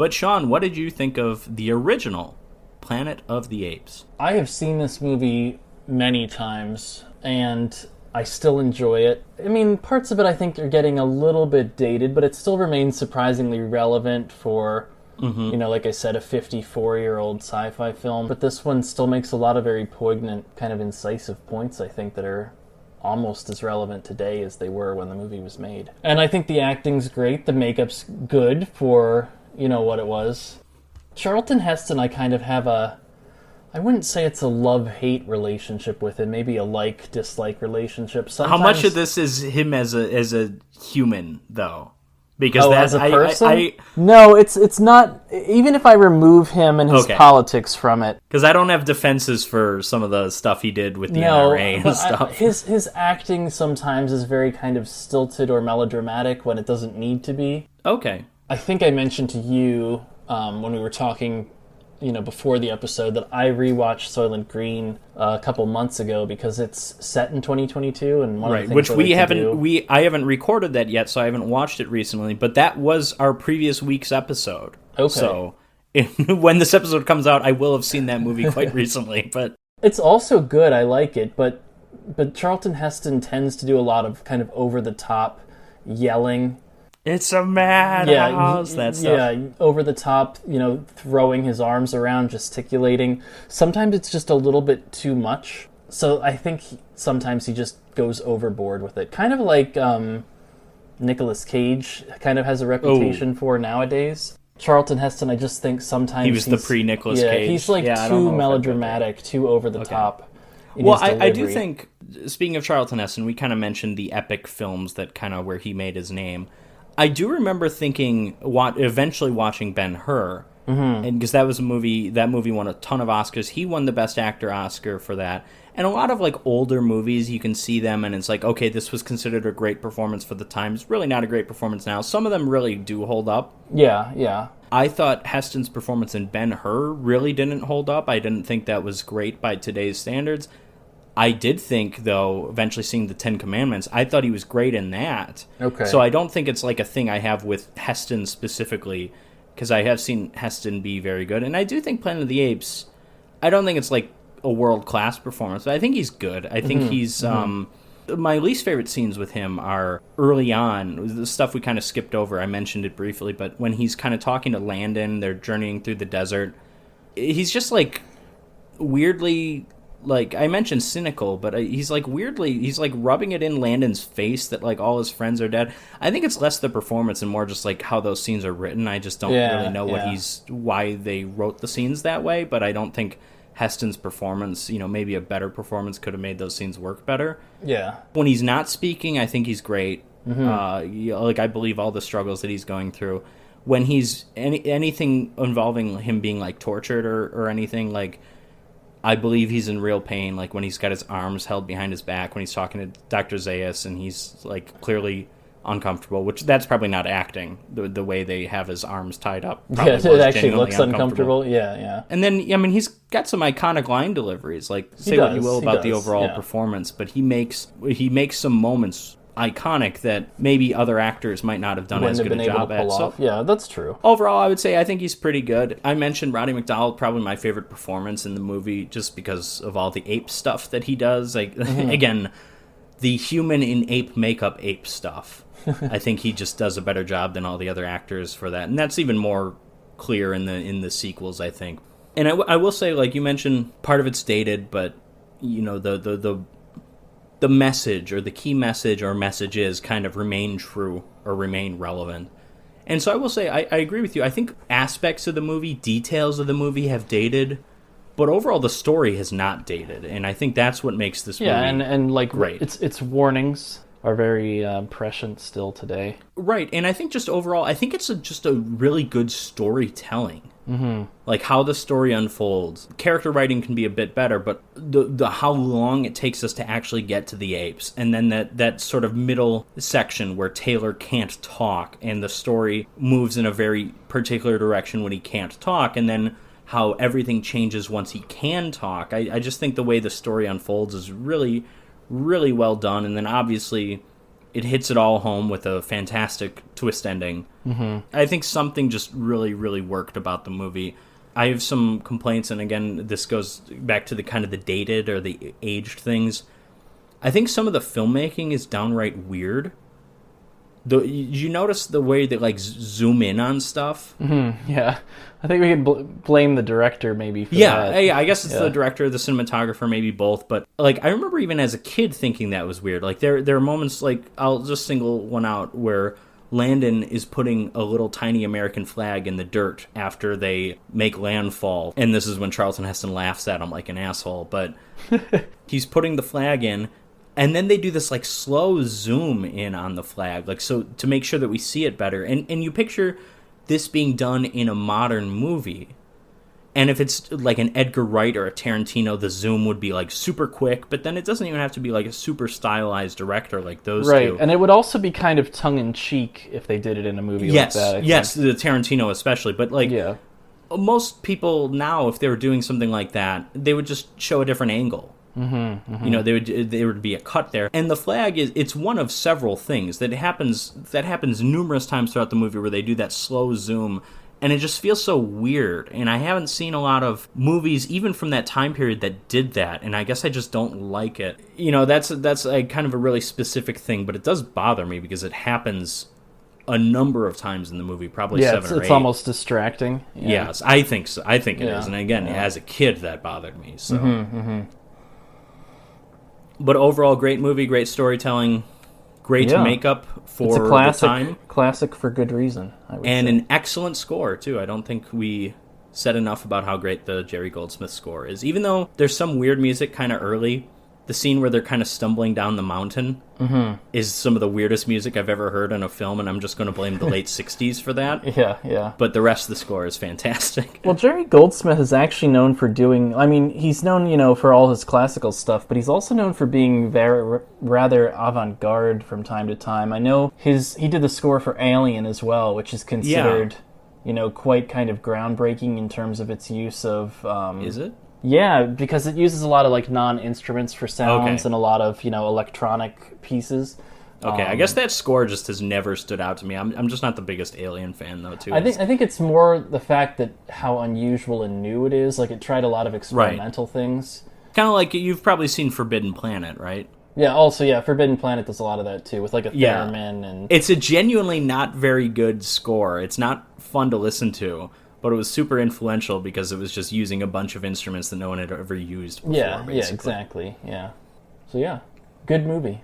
But Sean, what did you think of the original Planet of the Apes? I have seen this movie many times, and I still enjoy it. I mean, parts of it I think are getting a little bit dated, but it still remains surprisingly relevant for, like I said, a 54-year-old sci-fi film. But this one still makes a lot of very poignant, kind of incisive points, I think, that are almost as relevant today as they were when the movie was made. And I think the acting's great, the makeup's good for, what it was. Charlton Heston, I kind of have I wouldn't say it's a love-hate relationship with him, maybe a like-dislike relationship. Sometimes, how much of this is him as a human, though? Because as a person? No, it's not. Even if I remove him and his politics from it, because I don't have defenses for some of the stuff he did with the NRA and stuff. His acting sometimes is very kind of stilted or melodramatic when it doesn't need to be. Okay. I think I mentioned to you when we were talking, before the episode, that I rewatched Soylent Green a couple months ago because it's set in 2022, and one of the things I haven't recorded that yet, so I haven't watched it recently. But that was our previous week's episode. Okay. So when this episode comes out, I will have seen that movie quite recently. But it's also good. I like it, but Charlton Heston tends to do a lot of kind of over the top yelling. It's a madhouse, that stuff. Yeah, over the top, throwing his arms around, gesticulating. Sometimes it's just a little bit too much. So I think sometimes he just goes overboard with it. Kind of like Nicolas Cage kind of has a reputation for nowadays. Charlton Heston, I just think sometimes he was the pre-Nicolas Cage. He's too melodramatic, too over the top. Well, I do think, speaking of Charlton Heston, we kind of mentioned the epic films that kind of where he made his name. I do remember thinking, eventually watching Ben-Hur, and because that was a movie, that movie won a ton of Oscars. He won the Best Actor Oscar for that. And a lot of older movies, you can see them, and it's like, okay, this was considered a great performance for the time. It's really not a great performance now. Some of them really do hold up. Yeah. I thought Heston's performance in Ben-Hur really didn't hold up. I didn't think that was great by today's standards. I did think, though, eventually seeing the Ten Commandments, I thought he was great in that. Okay. So I don't think it's a thing I have with Heston specifically, because I have seen Heston be very good. And I do think Planet of the Apes, I don't think it's a world-class performance, but I think he's good. I think he's... my least favorite scenes with him are early on, the stuff we kind of skipped over. I mentioned it briefly, but when he's kind of talking to Landon, they're journeying through the desert, he's just weirdly... I mentioned cynical, but he's weirdly, he's rubbing it in Landon's face that all his friends are dead. I think it's less the performance and more just how those scenes are written. I just don't really know why they wrote the scenes that way, but I don't think Heston's performance, maybe a better performance could have made those scenes work better. Yeah. When he's not speaking, I think he's great. I believe all the struggles that he's going through. When he's anything involving him being tortured or anything, I believe he's in real pain, when he's got his arms held behind his back, when he's talking to Dr. Zaius, and he's, clearly uncomfortable, which that's probably not acting, the way they have his arms tied up. Yeah, it actually looks uncomfortable. Yeah. And then, he's got some iconic line deliveries, say what you will about the overall performance, but he makes some moments iconic that maybe other actors might not have done as good a job at. So, yeah, that's true. Overall, I would say I think he's pretty good. I mentioned Roddy McDowall, probably my favorite performance in the movie, just because of all the ape stuff that he does. Again, the human in ape makeup ape stuff. I think he just does a better job than all the other actors for that, and that's even more clear in the sequels, I think. And I will say, you mentioned, part of it's dated, but the message or the key message or messages kind of remain true or remain relevant. And so I will say, I agree with you. I think aspects of the movie, details of the movie have dated, but overall the story has not dated. And I think that's what makes this movie great. Its warnings are very prescient still today. Right. And I think just overall, I think it's just a really good storytelling. How the story unfolds. Character writing can be a bit better, but the how long it takes us to actually get to the apes, and then that sort of middle section where Taylor can't talk, and the story moves in a very particular direction when he can't talk, and then how everything changes once he can talk. I just think the way the story unfolds is really, really well done, and then obviously It hits it all home with a fantastic twist ending. Mm-hmm. I think something just really, really worked about the movie. I have some complaints, and again, this goes back to the kind of the dated or the aged things. I think some of the filmmaking is downright weird. You notice the way they like zoom in on stuff? Mm-hmm. Yeah, I think we could blame the director maybe for that. Yeah, I guess it's the director, the cinematographer, maybe both. But like, I remember even as a kid thinking that was weird. Like there are moments, like I'll just single one out, where Landon is putting a little tiny American flag in the dirt after they make landfall, and this is when Charlton Heston laughs at him like an asshole. But he's putting the flag in. And then they do this like slow zoom in on the flag, like so to make sure that we see it better. And you picture this being done in a modern movie. And if it's like an Edgar Wright or a Tarantino, the zoom would be like super quick, but then it doesn't even have to be like a super stylized director like those two. Right, and it would also be kind of tongue-in-cheek if they did it in a movie like that. Yes, the Tarantino especially, but like most people now, if they were doing something like that, they would just show a different angle. Mm-hmm, mm-hmm. You know, there would be a cut there, and the flag it's one of several things that happens numerous times throughout the movie where they do that slow zoom, and it just feels so weird. And I haven't seen a lot of movies even from that time period that did that, and I guess I just don't like it. You know, that's a kind of a really specific thing, but it does bother me because it happens a number of times in the movie, probably 7 or 8. It's almost distracting. Yeah. Yes, I think so. I think it is, and again, as a kid, that bothered me. So. Mm-hmm, mm-hmm. But overall, great movie, great storytelling, great makeup for the time. Classic for good reason, I would say. An excellent score, too. I don't think we said enough about how great the Jerry Goldsmith score is. Even though there's some weird music kind of early, the scene where they're kind of stumbling down the mountain is some of the weirdest music I've ever heard in a film, and I'm just going to blame the late 60s for that. Yeah. But the rest of the score is fantastic. Well, Jerry Goldsmith is actually known for doing... I mean, he's known, for all his classical stuff, but he's also known for being rather avant-garde from time to time. I know he did the score for Alien as well, which is considered, quite kind of groundbreaking in terms of its use of... Is it? Yeah, because it uses a lot of like non-instruments for sounds and a lot of electronic pieces. Okay, I guess that score just has never stood out to me. I'm just not the biggest Alien fan though. Too. I think it's more the fact that how unusual and new it is. Like it tried a lot of experimental things. Kind of like you've probably seen Forbidden Planet, right? Yeah. Also, Forbidden Planet does a lot of that too, with like a theremin and. It's a genuinely not very good score. It's not fun to listen to. But it was super influential because it was just using a bunch of instruments that no one had ever used before. Yeah, exactly. Yeah. So good movie.